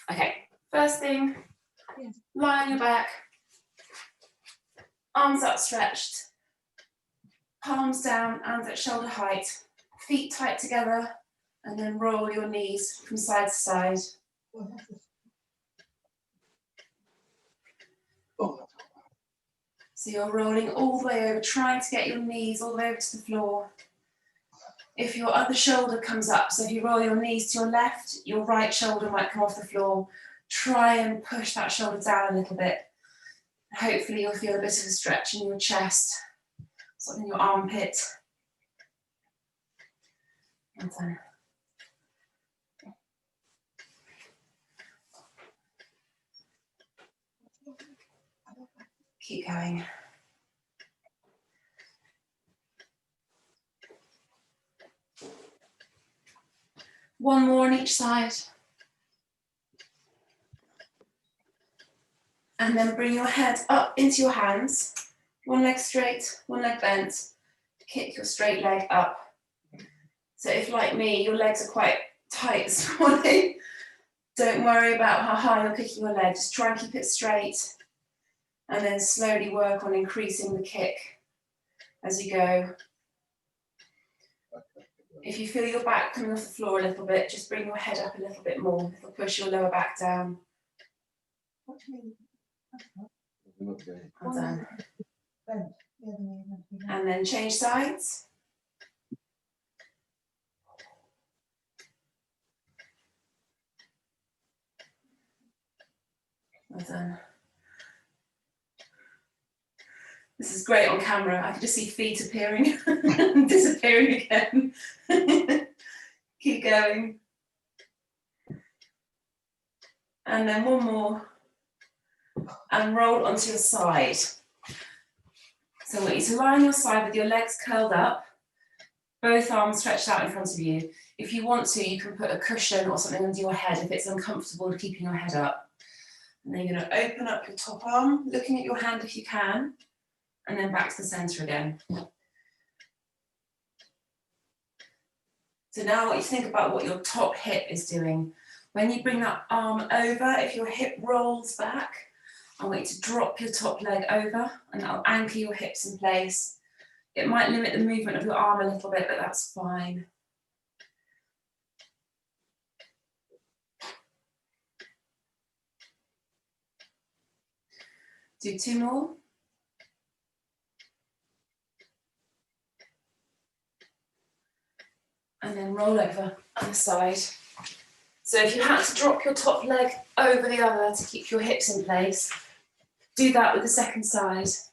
Okay, first thing, lie on your back, arms outstretched, palms down and at shoulder height, feet tight together, and then roll your knees from side to side. So you're rolling all the way over, trying to get your knees all the way over to the floor. If your other shoulder comes up, so if you roll your knees to your left, your right shoulder might come off the floor. Try and push that shoulder down a little bit. Hopefully you'll feel a bit of a stretch in your chest, something in your armpit. Well done. Keep going. One more on each side. And then bring your head up into your hands. One leg straight, one leg bent. Kick your straight leg up. So if, like me, your legs are quite tight this morning, don't worry about how high you're kicking your leg. Just try and keep it straight. And then slowly work on increasing the kick as you go. If you feel your back coming off the floor a little bit, just bring your head up a little bit more. It'll push your lower back down. What do you Well done. And then change sides. Well done. This is great on camera. I can just see feet appearing and disappearing again. Keep going. And then one more. And roll onto your side. So I want you to lie on your side with your legs curled up, both arms stretched out in front of you. If you want to, you can put a cushion or something under your head if it's uncomfortable keeping your head up. And then you're going to open up your top arm, looking at your hand if you can, and then back to the center again. So now I want you to think about what your top hip is doing. When you bring that arm over, if your hip rolls back, I want you to drop your top leg over and that'll anchor your hips in place. It might limit the movement of your arm a little bit, but that's fine. Do two more. And then roll over on the side. So if you had to drop your top leg over the other to keep your hips in place, do that with the second side. So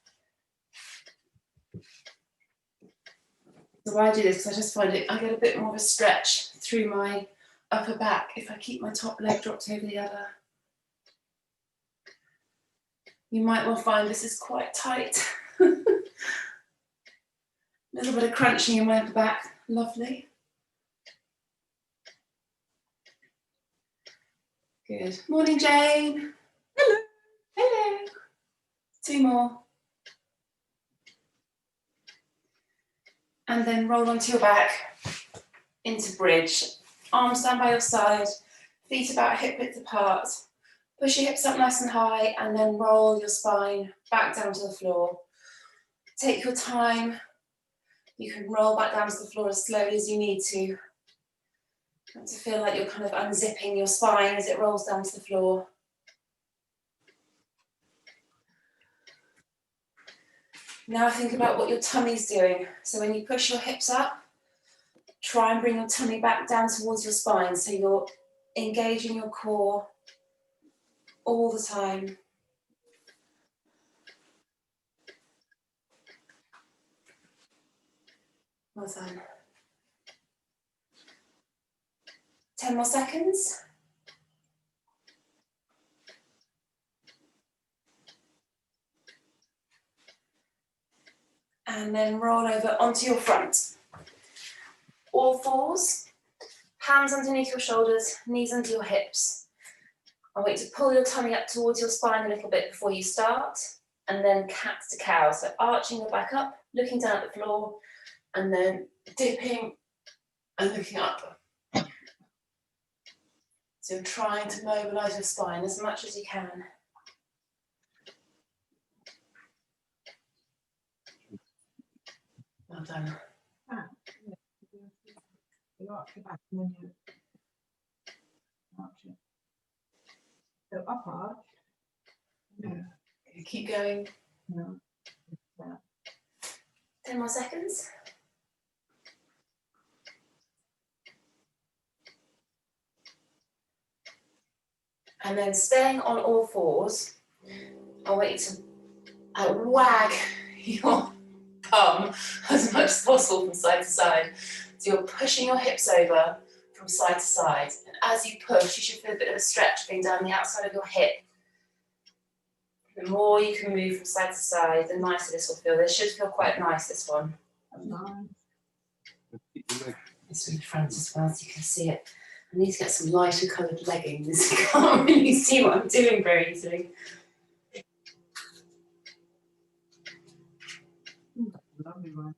why I do this, because I just find it, I get a bit more of a stretch through my upper back if I keep my top leg dropped over the other. You might well find this is quite tight. A little bit of crunching in my upper back, lovely. Good. Morning, Jane. Hello. Hello. Two more. And then roll onto your back into bridge. Arms down by your side, feet about hip width apart. Push your hips up nice and high and then roll your spine back down to the floor. Take your time. You can roll back down to the floor as slowly as you need to. And to feel like you're kind of unzipping your spine as it rolls down to the floor. Now think about what your tummy's doing. So when you push your hips up, try and bring your tummy back down towards your spine so you're engaging your core all the time. Well done. 10 more seconds. And then roll over onto your front. All fours, hands underneath your shoulders, knees under your hips. I want you to pull your tummy up towards your spine a little bit before you start, and then cat to cow. So arching your back up, looking down at the floor, and then dipping and looking up. So you're trying to mobilise your spine as much as you can. Well done. You arch your back and then you arch it. So up arch. No. Keep going. No. 10 more seconds. And then staying on all fours, I'll want you to wag your bum as much as possible from side to side. So you're pushing your hips over from side to side. And as you push, you should feel a bit of a stretch going down the outside of your hip. The more you can move from side to side, the nicer this will feel. This should feel quite nice, this one. It's in the front as well, so you can see it. I need to get some lighter coloured leggings. You can't really see what I'm doing very easily. Lovely one.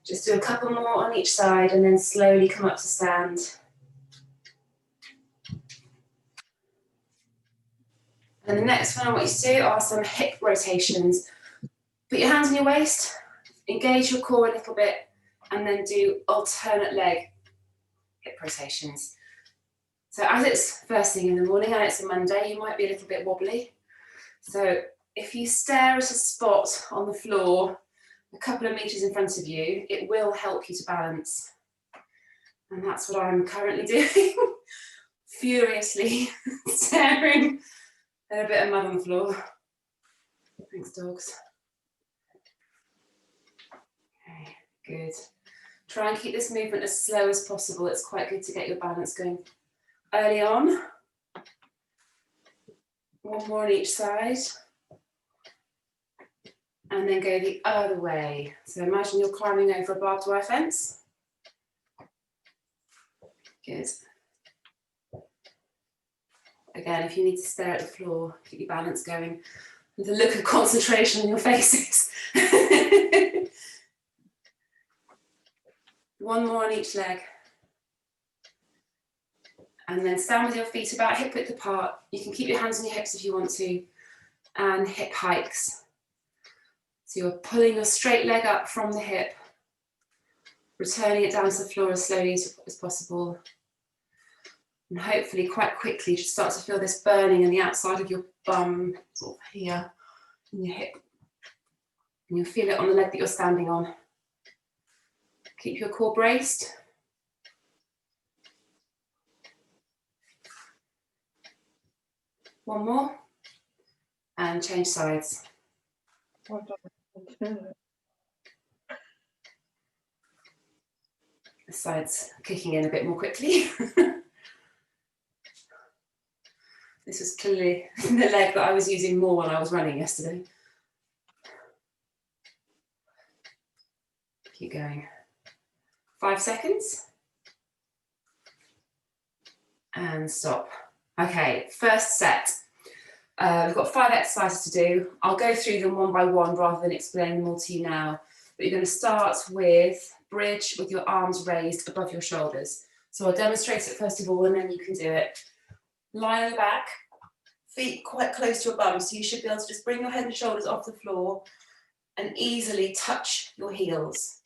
Just do a couple more on each side and then slowly come up to stand. And the next one I want you to do are some hip rotations. Put your hands on your waist, engage your core a little bit, and then do alternate leg hip rotations. So as it's first thing in the morning and it's a Monday, you might be a little bit wobbly. So if you stare at a spot on the floor a couple of meters in front of you, it will help you to balance. And that's what I'm currently doing. Furiously staring at a bit of mud on the floor. Thanks, dogs. Okay, good. Try and keep this movement as slow as possible. It's quite good to get your balance going early on. One more on each side. And then go the other way. So imagine you're climbing over a barbed wire fence. Good. Again, if you need to stare at the floor, keep your balance going. With a look of concentration on your faces. One more on each leg. And then stand with your feet about hip width apart. You can keep your hands on your hips if you want to. And hip hikes. So you're pulling your straight leg up from the hip, returning it down to the floor as slowly as possible. And hopefully quite quickly you should start to feel this burning in the outside of your bum, sort of here, in your hip. And you'll feel it on the leg that you're standing on. Keep your core braced. One more. And change sides. The sides kicking in a bit more quickly. This was clearly the leg that I was using more when I was running yesterday. Keep going. 5 seconds. And stop. Okay, first set. We've got 5 exercises to do. I'll go through them one by one rather than explain them all to you now. But you're going to start with bridge with your arms raised above your shoulders. So I'll demonstrate it first of all and then you can do it. Lie on the back, feet quite close to your bum, so you should be able to just bring your head and shoulders off the floor and easily touch your heels.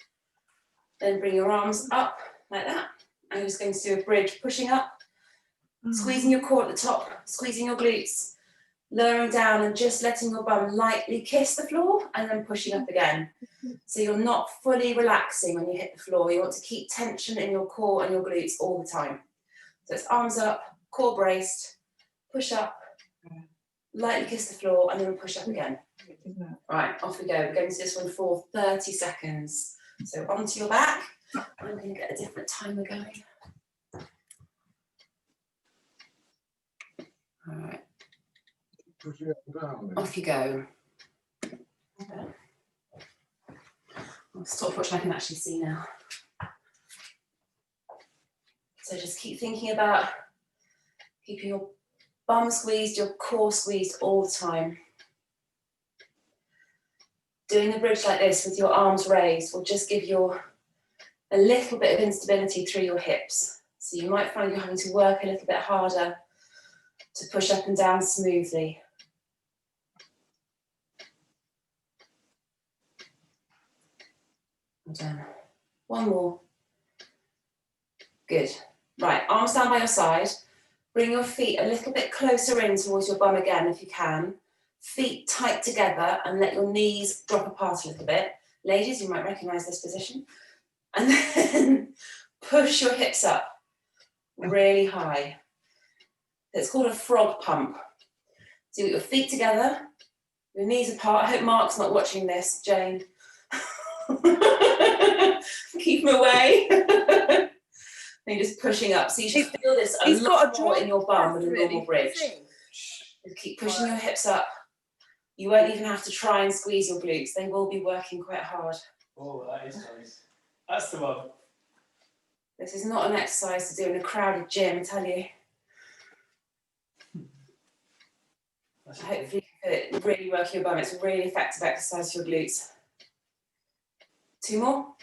Then bring your arms up like that. I'm just going to do a bridge, pushing up, squeezing your core at the top, squeezing your glutes, lowering down and just letting your bum lightly kiss the floor and then pushing up again. So you're not fully relaxing when you hit the floor. You want to keep tension in your core and your glutes all the time. So it's arms up, core braced, push up, lightly kiss the floor and then push up again. Right, off we go. We're going to do this one for 30 seconds. So onto your back. I'm going to get a different timer going. All right. Off you go. I'll stop watching, I can actually see now. So just keep thinking about keeping your bum squeezed, your core squeezed all the time. Doing the bridge like this with your arms raised will just give you a little bit of instability through your hips. So So you might find you're having to work a little bit harder to push up and down smoothly. Well done. One more. Good. Right, arms down by your side. Bring your feet a little bit closer in towards your bum again if you can. Feet tight together and let your knees drop apart a little bit. Ladies, you might recognise this position. And then push your hips up really high. It's called a frog pump. So you got your feet together, your knees apart. I hope Mark's not watching this, Jane. Keep him away. And you're just pushing up. So you should feel this a lot more in your bum than a normal bridge. Just keep pushing your hips up. You won't even have to try and squeeze your glutes. They will be working quite hard. Oh, that is nice. That's the one. This is not an exercise to do in a crowded gym, I tell you. Hopefully you can really work your bum. It's a really effective exercise for your glutes. 2 more.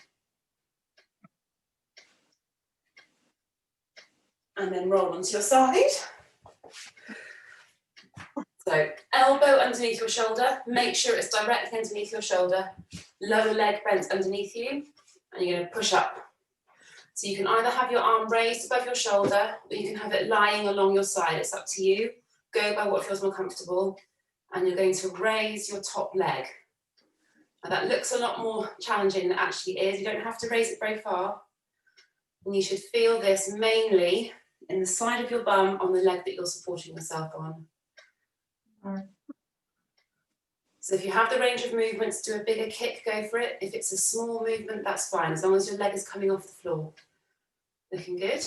And then roll onto your side. So elbow underneath your shoulder. Make sure it's directly underneath your shoulder. Lower leg bent underneath you. And you're going to push up. So you can either have your arm raised above your shoulder, or you can have it lying along your side. It's up to you. Go by what feels more comfortable. And you're going to raise your top leg. Now that looks a lot more challenging than it actually is. You don't have to raise it very far. And you should feel this mainly in the side of your bum on the leg that you're supporting yourself on. So if you have the range of movements to do a bigger kick, go for it. If it's a small movement, that's fine, as long as your leg is coming off the floor. Looking good.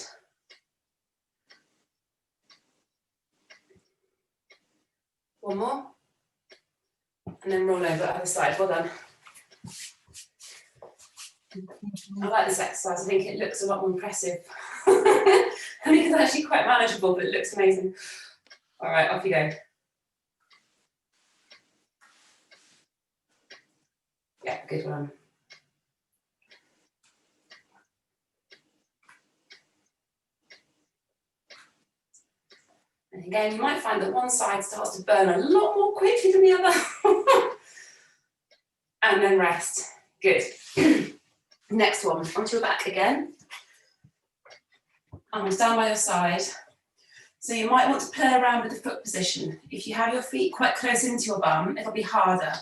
One more. And then roll over other side. Well done. I like this exercise. I think it looks a lot more impressive. I think it's actually quite manageable, but it looks amazing. All right, off you go. Yeah, good one. And again, you might find that one side starts to burn a lot more quickly than the other. And then rest. Good. Next one, onto your back again. Arms down by your side. So you might want to play around with the foot position. If you have your feet quite close into your bum, it'll be harder.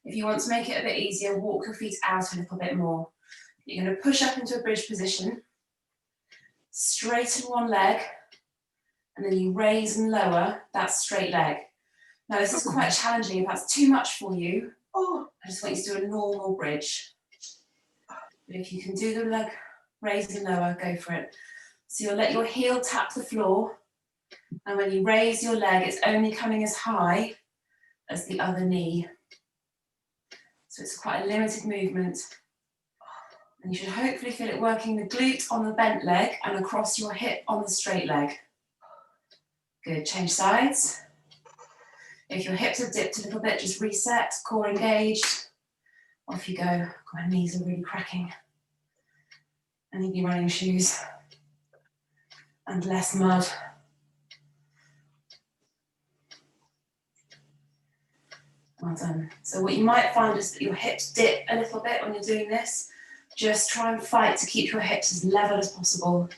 If you want to make it a bit easier, walk your feet out a little bit more. You're going to push up into a bridge position, straighten one leg, and then you raise and lower that straight leg. Now this is quite challenging. If that's too much for you, I just want you to do a normal bridge. But if you can do the leg raise and lower, go for it. So you'll let your heel tap the floor, and when you raise your leg, it's only coming as high as the other knee. So it's quite a limited movement. And you should hopefully feel it working the glute on the bent leg and across your hip on the straight leg. Good, change sides. If your hips have dipped a little bit, just reset, core engaged. Off you go. My knees are really cracking. I need new running shoes and less mud. Well done. So what you might find is that your hips dip a little bit when you're doing this. Just try and fight to keep your hips as level as possible.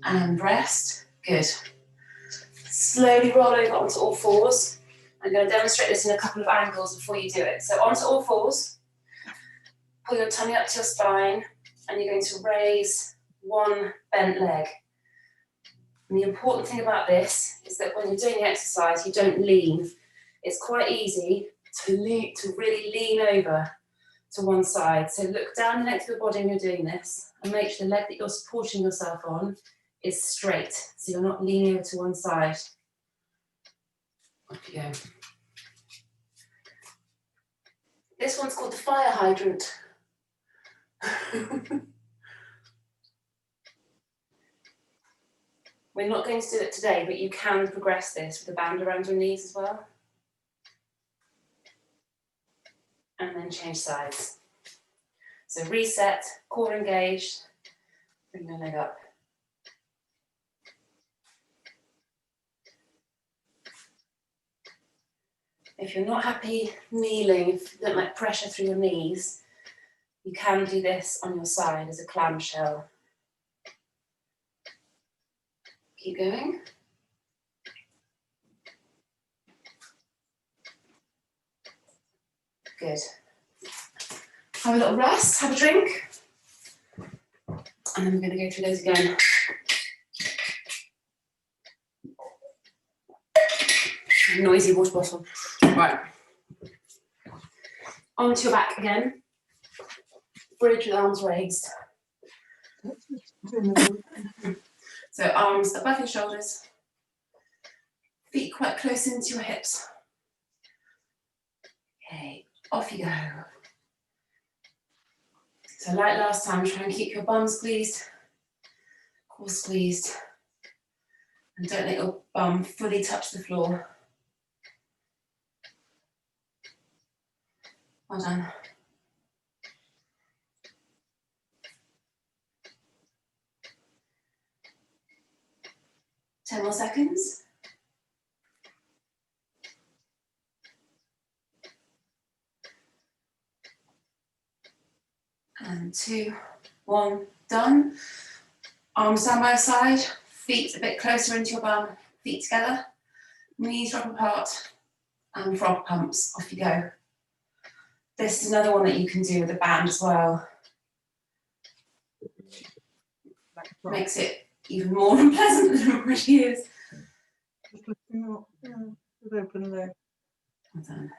And rest. Good. Slowly roll over onto all fours. I'm going to demonstrate this in a couple of angles before you do it. So onto all fours. Pull your tummy up to your spine, and you're going to raise one bent leg. And the important thing about this is that when you're doing the exercise, you don't lean. It's quite easy to really lean over to one side. So look down the length of your body when you're doing this, and make sure the leg that you're supporting yourself on is straight, so you're not leaning over to one side. Off you go. This one's called the fire hydrant. We're not going to do it today, but you can progress this with a band around your knees as well. And then change sides. So reset, core engaged, Bring your leg up. If you're not happy kneeling, if you don't like pressure through your knees, you can do this on your side as a clamshell. Keep going. Good. Have a little rest, have a drink. And then we're going to go through those again. Noisy water bottle. Right. Onto your back again. Bridge with arms raised. So arms above your shoulders. Feet quite close into your hips. Okay, off you go. So like last time, try and keep your bum squeezed, core squeezed, and don't let your bum fully touch the floor. Well done. Ten more seconds. And 2, 1, done. Arms down by your side, feet a bit closer into your bum, feet together, knees drop apart, and frog pumps, off you go. This is another one that you can do with a band as well. Makes it even more unpleasant than it already is. Just lifting up, with open leg. Well done.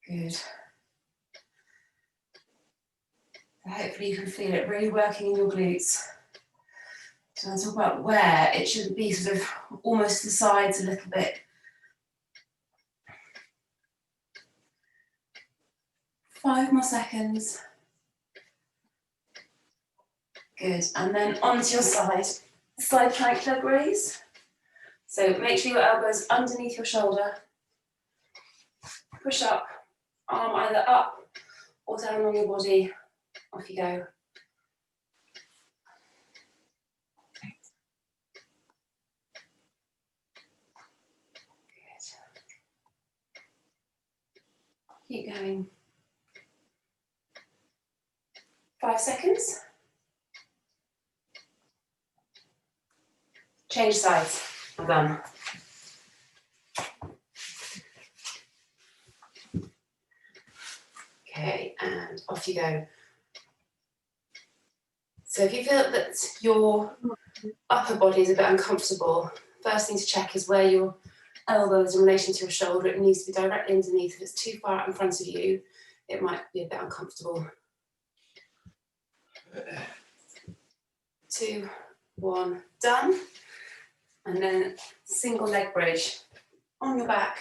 Good. So hopefully you can feel it really working in your glutes. So I'll talk about where it shouldn't be sort of almost to the sides a little bit. 5 more seconds. Good, and then onto your side plank leg raise. So make sure your elbow's underneath your shoulder. Push up, arm either up or down on your body. Off you go. Good. Keep going. 5 seconds. Change sides. Well done. Okay, and off you go. So if you feel that your upper body is a bit uncomfortable, first thing to check is where your elbow is in relation to your shoulder. It needs to be directly underneath. If it's too far out in front of you, it might be a bit uncomfortable. 2, 1, done. And then single leg bridge on your back.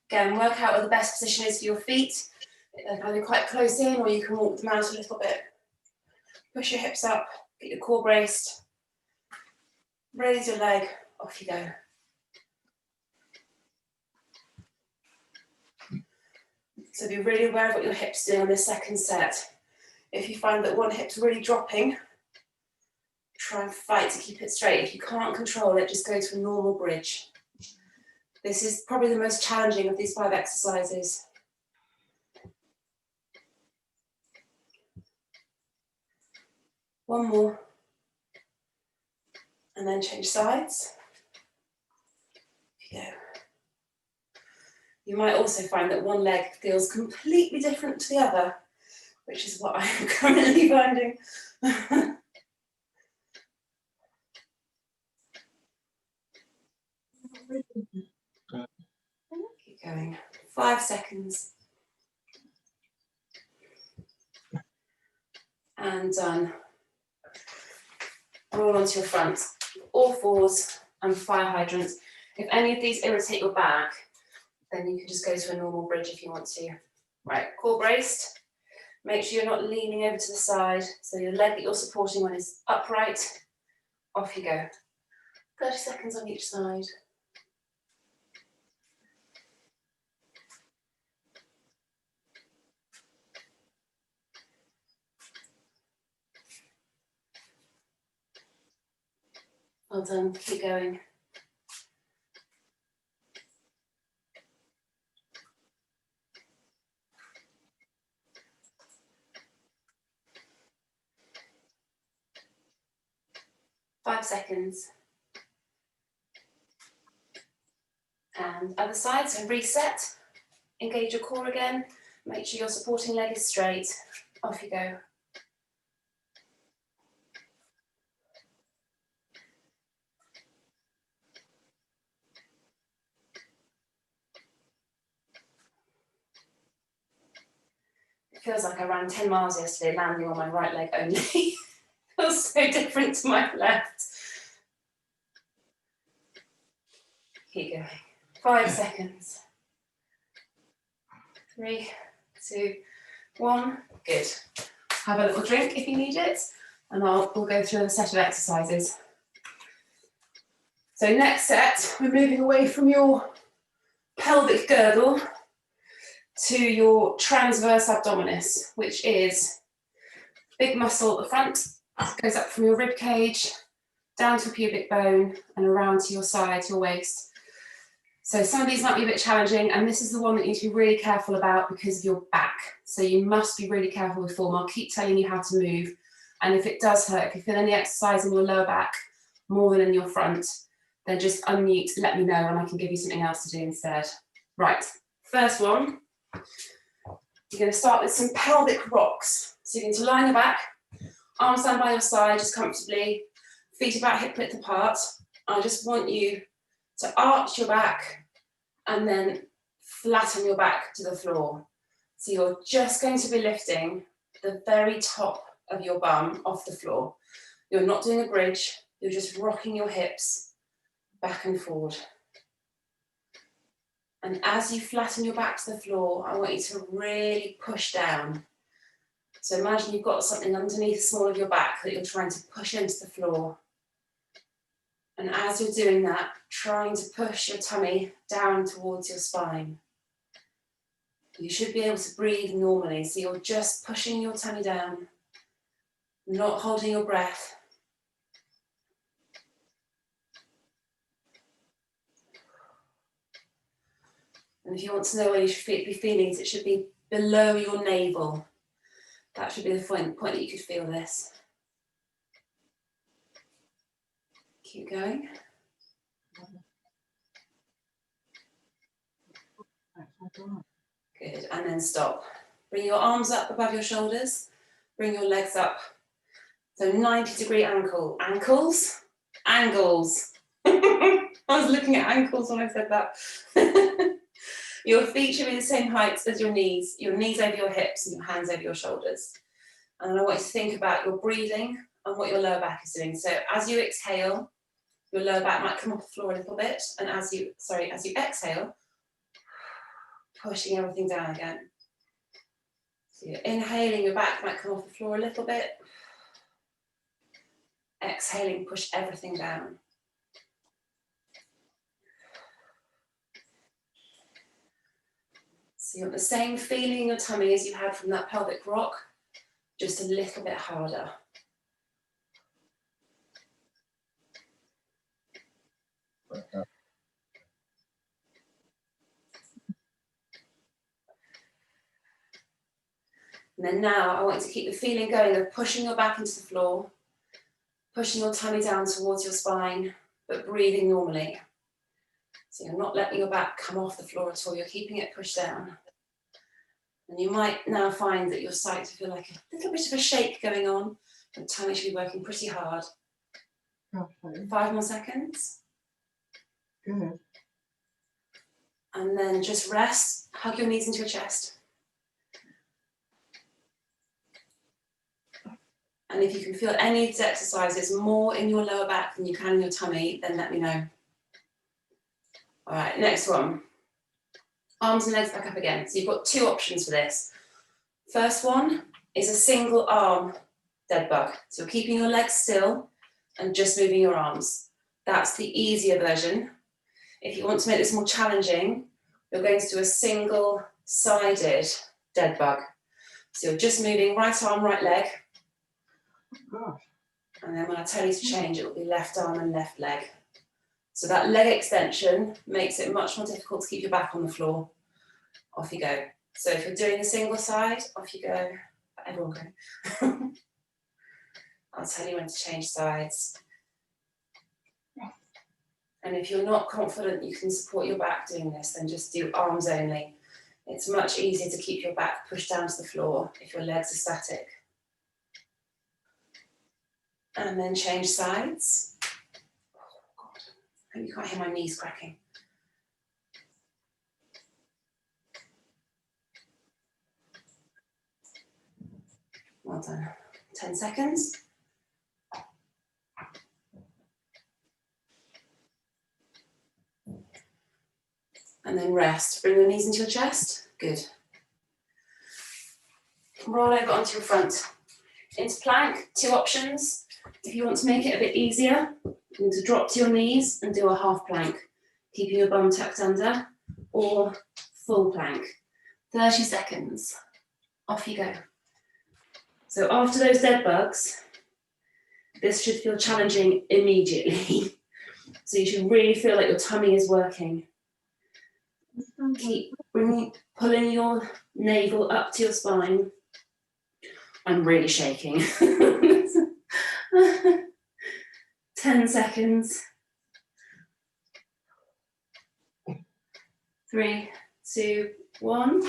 Again, work out where the best position is for your feet. They're either quite close in or you can walk them out a little bit. Push your hips up, get your core braced. Raise your leg, off you go. So be really aware of what your hips do on this second set. If you find that one hip's really dropping, try and fight to keep it straight. If you can't control it, just go to a normal bridge. This is probably the most challenging of these 5 exercises. One more. And then change sides. Here you go. You might also find that one leg feels completely different to the other, which is what I'm currently finding. Keep going. 5 seconds. And done. Roll onto your front. All 4s and fire hydrants. If any of these irritate your back, then you can just go to a normal bridge if you want to. Right, core braced. Make sure you're not leaning over to the side. So your leg that you're supporting on is upright. Off you go. 30 seconds on each side. Well done, keep going. Five seconds. And other side, so reset, engage your core again, make sure your supporting leg is straight. Off you go. It feels like I ran 10 miles yesterday, landing on my right leg only. Feels so different to my left. Keep going. 5 seconds. 3, 2, 1. Good. Have a little drink if you need it, and we'll go through a set of exercises. So next set, we're moving away from your pelvic girdle to your transverse abdominis, which is big muscle at the front, goes up from your rib cage, down to your pubic bone, and around to your side, your waist. So some of these might be a bit challenging, and this is the one that you need to be really careful about because of your back. So you must be really careful with form. I'll keep telling you how to move, and if it does hurt, if you feel any exercise in your lower back more than in your front, then just unmute, let me know, and I can give you something else to do instead. Right, first one, you're going to start with some pelvic rocks. So you're going to lie on your back, arms down by your side, just comfortably, feet about hip width apart. I just want you to arch your back and then flatten your back to the floor. So you're just going to be lifting the very top of your bum off the floor. You're not doing a bridge, you're just rocking your hips back and forward. And as you flatten your back to the floor, I want you to really push down. So imagine you've got something underneath the small of your back that you're trying to push into the floor. And as you're doing that, trying to push your tummy down towards your spine. You should be able to breathe normally, so you're just pushing your tummy down, not holding your breath. And if you want to know where you should be feeling it, it should be below your navel. That should be the point that you could feel this. Keep going. Good, and then stop. Bring your arms up above your shoulders. Bring your legs up. So 90-degree angles. I was looking at ankles when I said that. Your feet should be the same height as your knees over your hips and your hands over your shoulders. And I want you to think about your breathing and what your lower back is doing. So as you exhale, your lower back might come off the floor a little bit, and as you exhale, pushing everything down again. So you're inhaling, your back might come off the floor a little bit. Exhaling, push everything down. So you want the same feeling in your tummy as you had from that pelvic rock, just a little bit harder. And then now I want you to keep the feeling going of pushing your back into the floor, pushing your tummy down towards your spine, but breathing normally. So you're not letting your back come off the floor at all, you're keeping it pushed down. And you might now find that you're starting to feel like a little bit of a shake going on. Your tummy should be working pretty hard. Okay. 5 more seconds. Good. And then just rest, hug your knees into your chest. And if you can feel any of these exercises more in your lower back than you can in your tummy, then let me know. All right, next one. Arms and legs back up again. So you've got 2 options for this. First one is a single arm dead bug. So you're keeping your legs still and just moving your arms. That's the easier version. If you want to make this more challenging, you're going to do a single-sided dead bug. So you're just moving right arm, right leg. Gosh. And then when I tell you to change, it will be left arm and left leg. So that leg extension makes it much more difficult to keep your back on the floor. Off you go. So if you're doing a single side, off you go. Everyone go. I'll tell you when to change sides. And if you're not confident you can support your back doing this, then just do arms only. It's much easier to keep your back pushed down to the floor if your legs are static. And then change sides. Oh God, I hope you can't hear my knees cracking. Well done. 10 seconds. And then rest. Bring your knees into your chest. Good. Roll over onto your front. Into plank, 2 options. If you want to make it a bit easier, you need to drop to your knees and do a half plank, keeping your bum tucked under, or full plank. 30 seconds. Off you go. So after those dead bugs, this should feel challenging immediately. So you should really feel like your tummy is working. Keep pulling your navel up to your spine. I'm really shaking. 10 seconds. 3, 2, 1.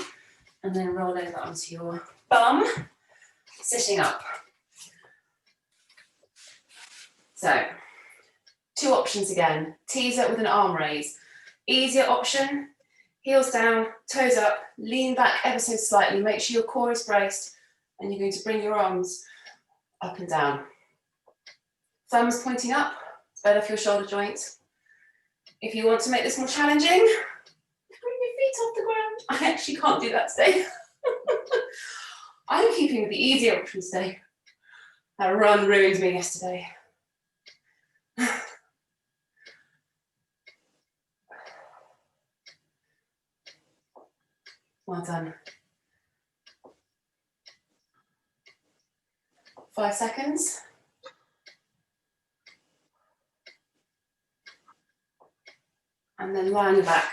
And then roll over onto your bum, sitting up. So, 2 options again. Teaser with an arm raise. Easier option, heels down, toes up, lean back ever so slightly, make sure your core is braced, and you're going to bring your arms up and down. Thumbs pointing up, it's better for your shoulder joints. If you want to make this more challenging, bring your feet off the ground. I actually can't do that today. I'm keeping with the easier option today. That run ruined me yesterday. Well done. 5 seconds. And then lie on your back.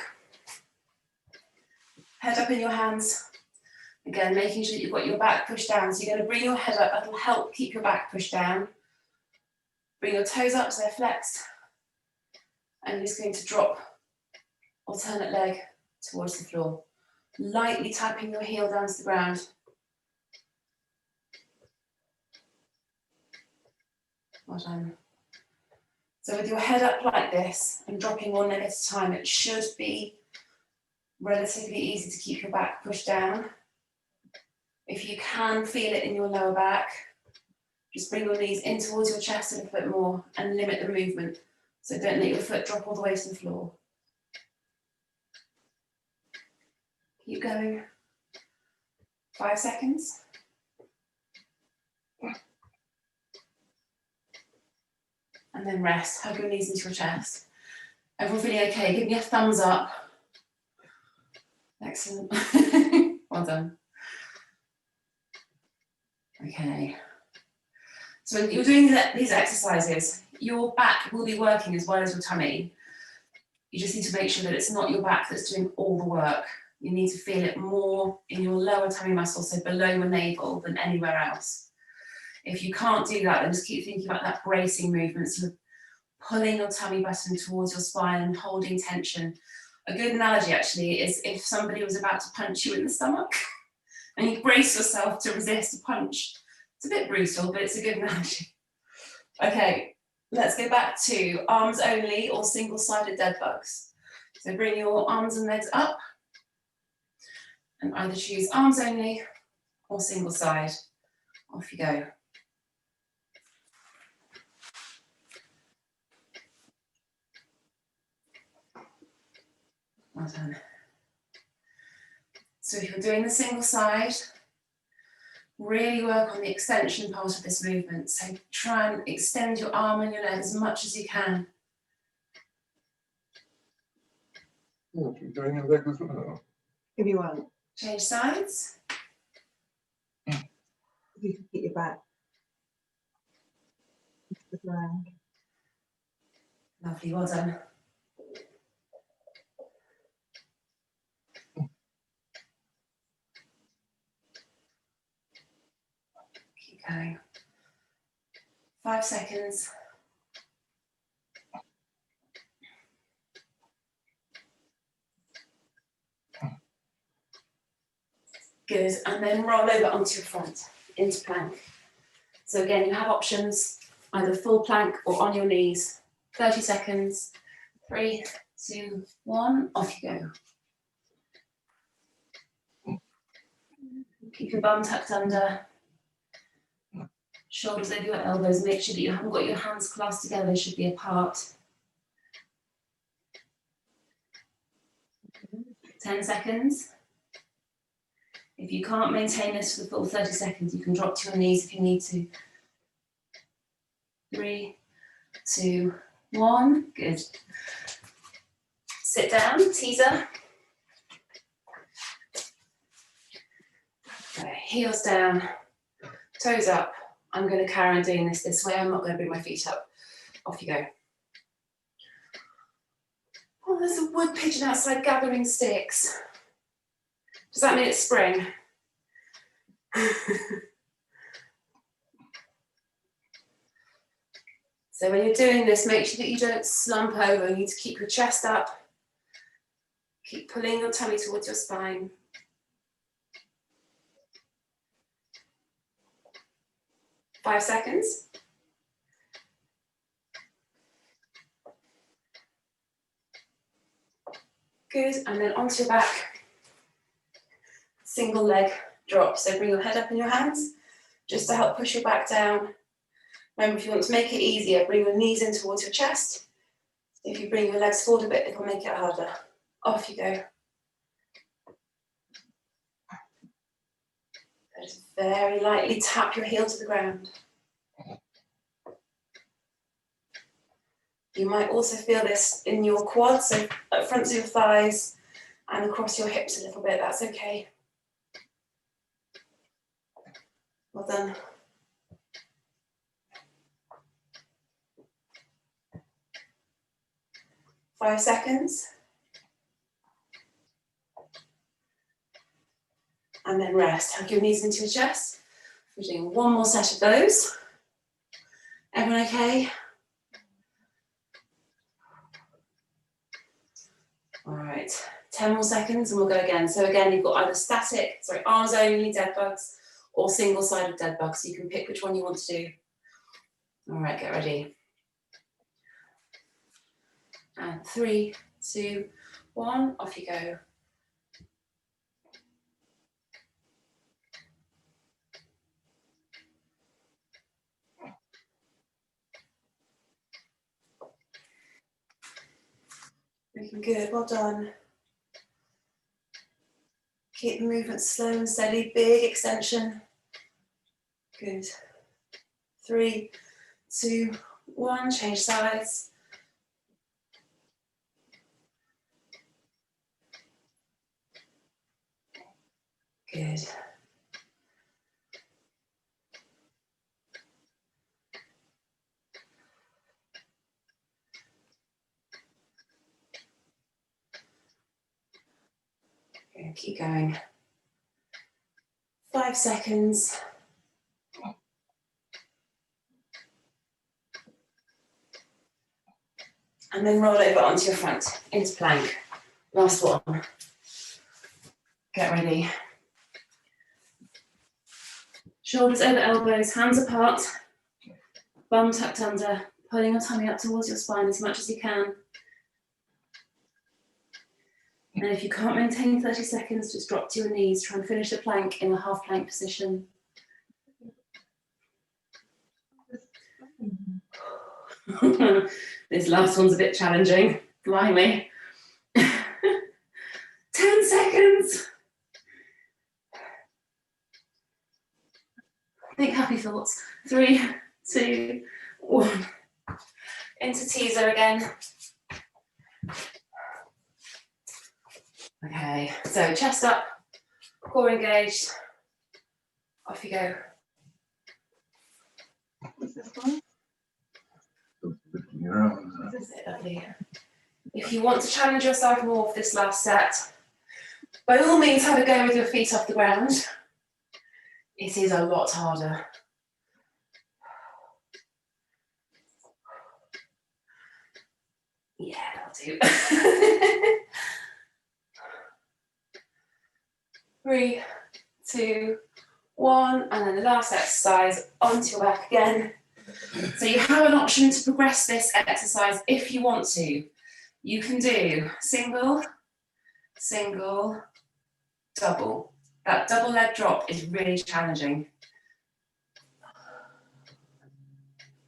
Head up in your hands. Again, making sure that you've got your back pushed down. So you're going to bring your head up. That'll help keep your back pushed down. Bring your toes up so they're flexed. And you're just going to drop alternate leg towards the floor. Lightly tapping your heel down to the ground. Well done. So with your head up like this and dropping 1 leg at a time, it should be relatively easy to keep your back pushed down. If you can feel it in your lower back, just bring your knees in towards your chest a little bit more and limit the movement. So don't let your foot drop all the way to the floor. Keep going. 5 seconds. And then rest. Hug your knees into your chest. Everyone feeling okay? Give me a thumbs up. Excellent. Well done. Okay. So when you're doing these exercises, your back will be working as well as your tummy. You just need to make sure that it's not your back that's doing all the work. You need to feel it more in your lower tummy muscle, so below your navel, than anywhere else. If you can't do that, then just keep thinking about that bracing movement. So pulling your tummy button towards your spine and holding tension. A good analogy actually is if somebody was about to punch you in the stomach and you brace yourself to resist a punch. It's a bit brutal, but it's a good analogy. Okay, let's go back to arms only or single-sided dead bugs. So bring your arms and legs up and either choose arms only or single side. Off you go. Well done. So if you're doing the single side, really work on the extension part of this movement. So try and extend your arm and your leg as much as you can. Oh, keep doing it like this one. If you want, Change sides. you can keep your back. the ground. Lovely, well done. Keep going. 5 seconds. Good, and then roll over onto your front, into plank. So again, you have options, either full plank or on your knees. 30 seconds, 3, 2, 1, off you go. Keep your bum tucked under, shoulders over your elbows, make sure that you haven't got your hands clasped together, they should be apart. 10 seconds. If you can't maintain this for the full 30 seconds, you can drop to your knees if you need to. 3, 2, 1, good. Sit down, teaser. Okay, heels down, toes up. I'm going to carry on doing this way. I'm not going to bring my feet up. Off you go. Oh, there's a wood pigeon outside gathering sticks. Does that mean it's spring? So when you're doing this, make sure that you don't slump over. You need to keep your chest up. Keep pulling your tummy towards your spine. Five seconds. Good, and then onto your back. Single leg drop. So bring your head up in your hands, just to help push your back down. Remember, if you want to make it easier, bring your knees in towards your chest. If you bring your legs forward a bit, it'll make it harder. Off you go. Just very lightly tap your heel to the ground. You might also feel this in your quads, so at front of your thighs and across your hips a little bit. That's okay. Well done. Five seconds. And then rest. Hug your knees into your chest. We're doing one more set of those. Everyone okay? All right, 10 more seconds and we'll go again. So again, you've got either arms only dead bugs or single-sided dead bugs. So you can pick which one you want to do. All right, get ready. And 3, 2, 1, off you go. Looking good, well done. Keep the movement slow and steady, big extension. Good. 3, 2, 1, change sides. Good. Okay, keep going. 5 seconds. And then roll over onto your front, into plank. Last one. Get ready. Shoulders over elbows, hands apart, bum tucked under, pulling your tummy up towards your spine as much as you can. And if you can't maintain 30 seconds, just drop to your knees. Try and finish the plank in a half plank position. This last one's a bit challenging. Blimey. 10 seconds. Think happy thoughts. 3, 2, 1. Into teaser again. Okay, so chest up, core engaged. Off you go. What's this one? Lovely. If you want to challenge yourself more for this last set, by all means have a go with your feet off the ground. It is a lot harder. Yeah, that'll do. 3, 2, 1, and then the last exercise, onto your back again. So you have an option to progress this exercise if you want to. You can do single, single, double. That double leg drop is really challenging.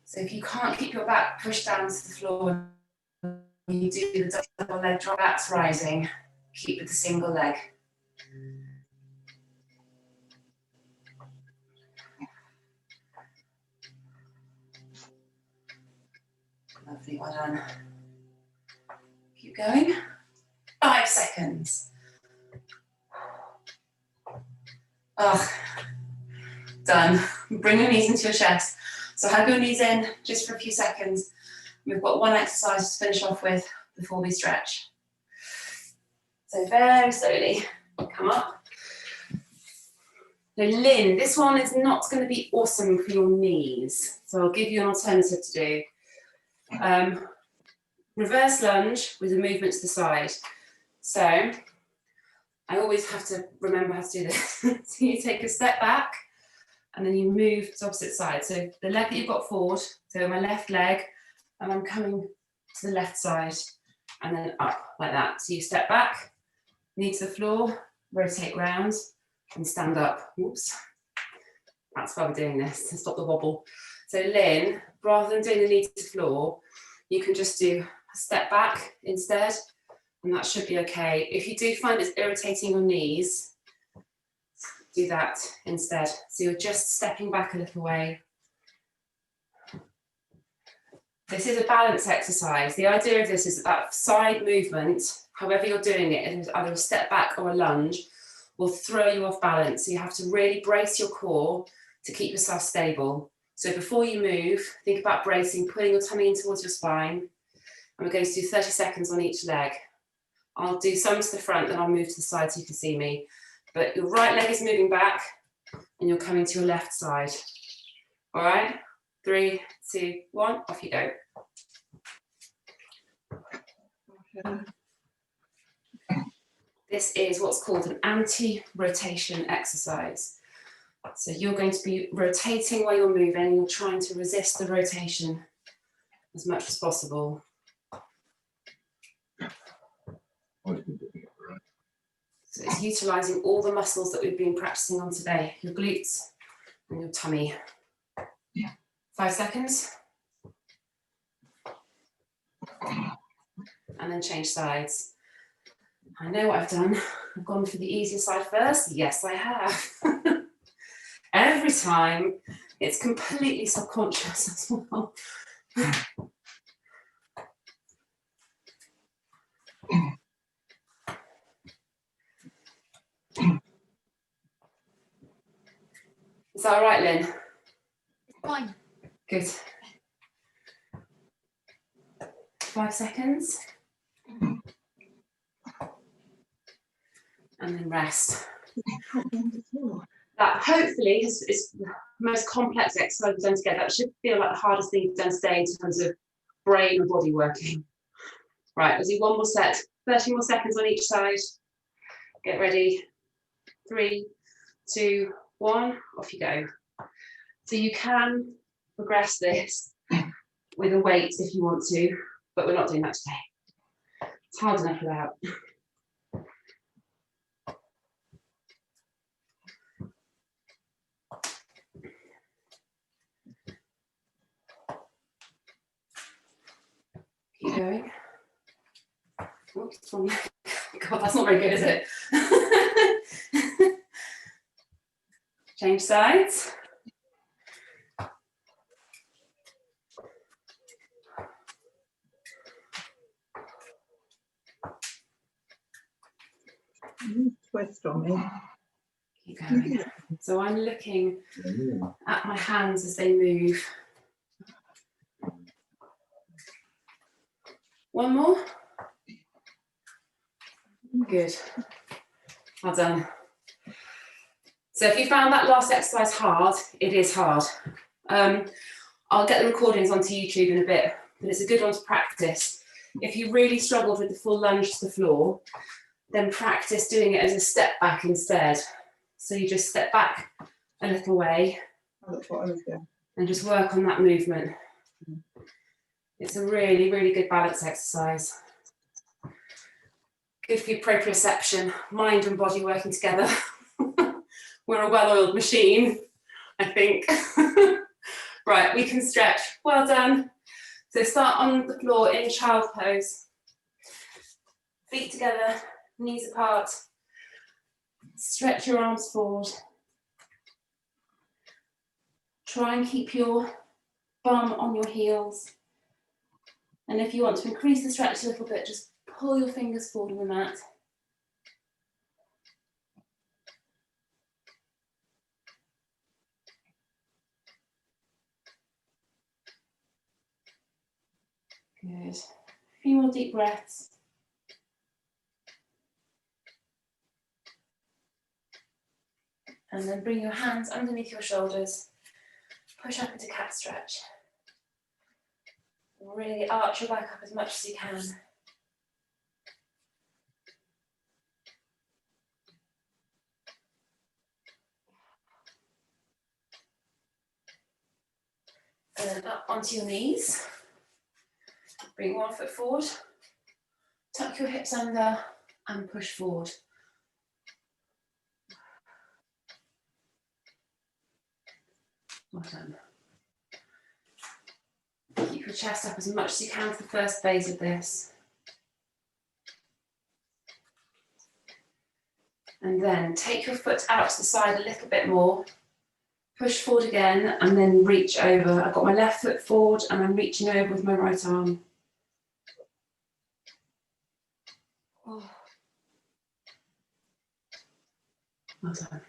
So if you can't keep your back pushed down to the floor, you do the double leg drop, that's rising. Keep with the single leg. Lovely, well done. Keep going. 5 seconds. Oh, done. Bring your knees into your chest. So have your knees in just for a few seconds. We've got one exercise to finish off with before we stretch. So very slowly, come up. Now Lynn, this one is not going to be awesome for your knees. So I'll give you an alternative to do. Reverse lunge with a movement to the side. So I always have to remember how to do this. So you take a step back and then you move to opposite side. So the leg that you've got forward, so my left leg, and I'm coming to the left side and then up like that. So you step back, knee to the floor, rotate round and stand up. Oops. That's why we're doing this, to stop the wobble. So Lynn, rather than doing the knee to the floor, you can just do a step back instead, and that should be okay. If you do find it's irritating your knees, do that instead. So you're just stepping back a little way. This is a balance exercise. The idea of this is that side movement, however you're doing it, either a step back or a lunge, will throw you off balance. So you have to really brace your core to keep yourself stable. So before you move, think about bracing, pulling your tummy in towards your spine. And we're going to do 30 seconds on each leg. I'll do some to the front, then I'll move to the side so you can see me. But your right leg is moving back and you're coming to your left side. All right, 3, 2, 1, off you go. This is what's called an anti-rotation exercise. So you're going to be rotating while you're moving, and you're trying to resist the rotation as much as possible. So it's utilising all the muscles that we've been practicing on today, your glutes and your tummy. 5 seconds. And then change sides. I know what I've done. I've gone for the easier side first. Yes, I have. Every time, it's completely subconscious as well. Is that all right, Lynn? Fine. Good. 5 seconds. And then rest. That hopefully is the most complex exercise we've done together. That should feel like the hardest thing you've done today in terms of brain and body working. Right, we'll do one more set. 30 more seconds on each side. Get ready. 3, 2, 1, off you go. So you can progress this with a weight if you want to, but we're not doing that today. It's hard enough without. Keep going. Oops, God, that's not very good, is it? Change sides. Twist on me. Keep going. So I'm looking at my hands as they move. One more. Good. Well done. So if you found that last exercise hard, it is hard. I'll get the recordings onto YouTube in a bit, but it's a good one to practice. If you really struggled with the full lunge to the floor, then practice doing it as a step back instead. So you just step back a little way That's what I was doing. and just work on that movement. It's a really, really good balance exercise. Good for your proprioception, mind and body working together. We're a well-oiled machine, I think. Right, we can stretch. Well done. So start on the floor in child pose. Feet together, knees apart. Stretch your arms forward. Try and keep your bum on your heels. And if you want to increase the stretch a little bit, just pull your fingers forward on the mat. Good. A few more deep breaths. And then bring your hands underneath your shoulders. Push up into cat stretch. Really arch your back up as much as you can. And then up onto your knees. Bring one foot forward. Tuck your hips under and push forward. Well done. Keep your chest up as much as you can for the first phase of this. And then take your foot out to the side a little bit more. Push forward again and then reach over. I've got my left foot forward and I'm reaching over with my right arm. Oh. Well done.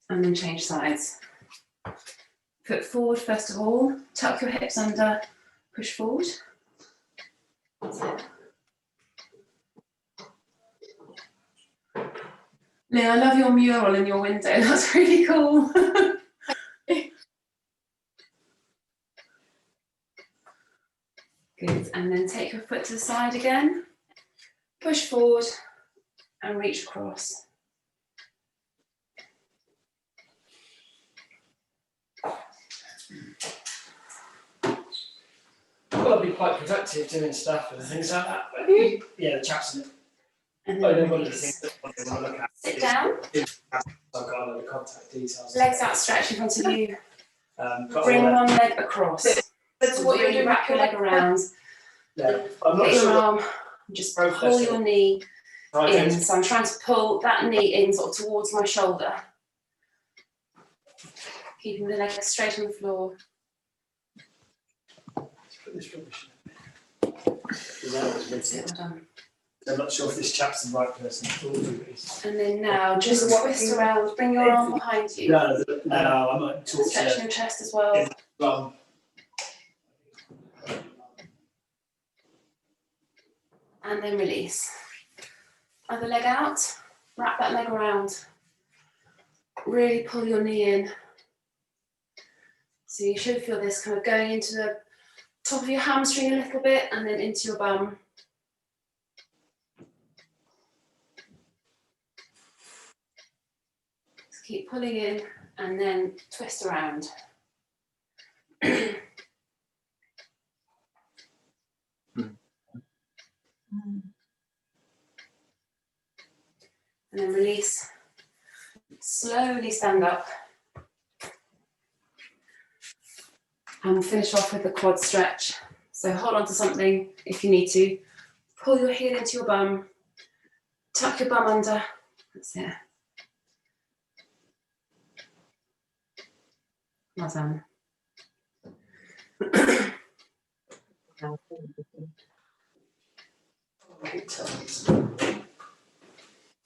And then change sides. Foot forward first of all, tuck your hips under, push forward. That's it. Lynn, I love your mural in your window, that's really cool. Good, and then take your foot to the side again, push forward and reach across. Well, I'd be quite productive doing stuff and things like that. But yeah, the chaps in it. And Oh, then one of the release. things that I want to look at. Sit down, I've got a lot of contact details. legs outstretched in front of you. But Bring all one leg across. That's what you're Really doing. wrap your leg around. yeah, I'm not Get your sure. arm, just pull your knee in. So I'm trying to pull that knee in sort of towards my shoulder. Keeping the leg straight on the floor. Put this rubbish in. That's it, well done. I'm not sure if this chap's the right person to do this. And then now just twist around, bring your arm behind you. No, I might talk Stretching your chest as well. to And then release. Other leg out, wrap that leg around. Really pull your knee in. So you should feel this kind of going into the top of your hamstring a little bit and then into your bum. Just keep pulling in and then twist around. And then release. Slowly stand up. And we'll finish off with the quad stretch. So hold on to something if you need to. Pull your heel into your bum. Tuck your bum under. That's it. Well done.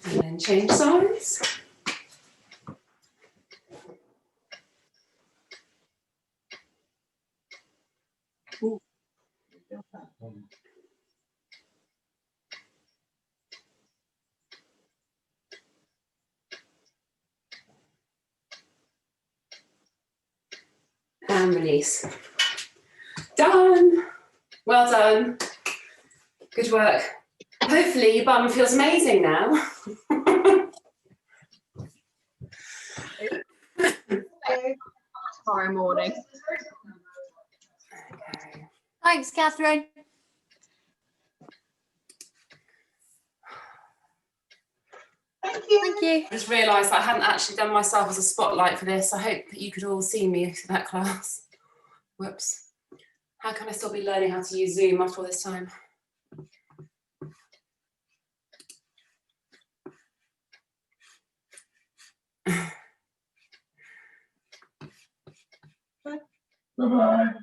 And then change sides. and release. Done. Well done. Good work. Hopefully your bum feels amazing now. Tomorrow morning. Okay. Thanks, Catherine. Thank you. Thank you. I just realised I hadn't actually done myself as a spotlight for this. I hope that you could all see me for that class. Whoops. How can I still be learning how to use Zoom after all this time? Bye-bye.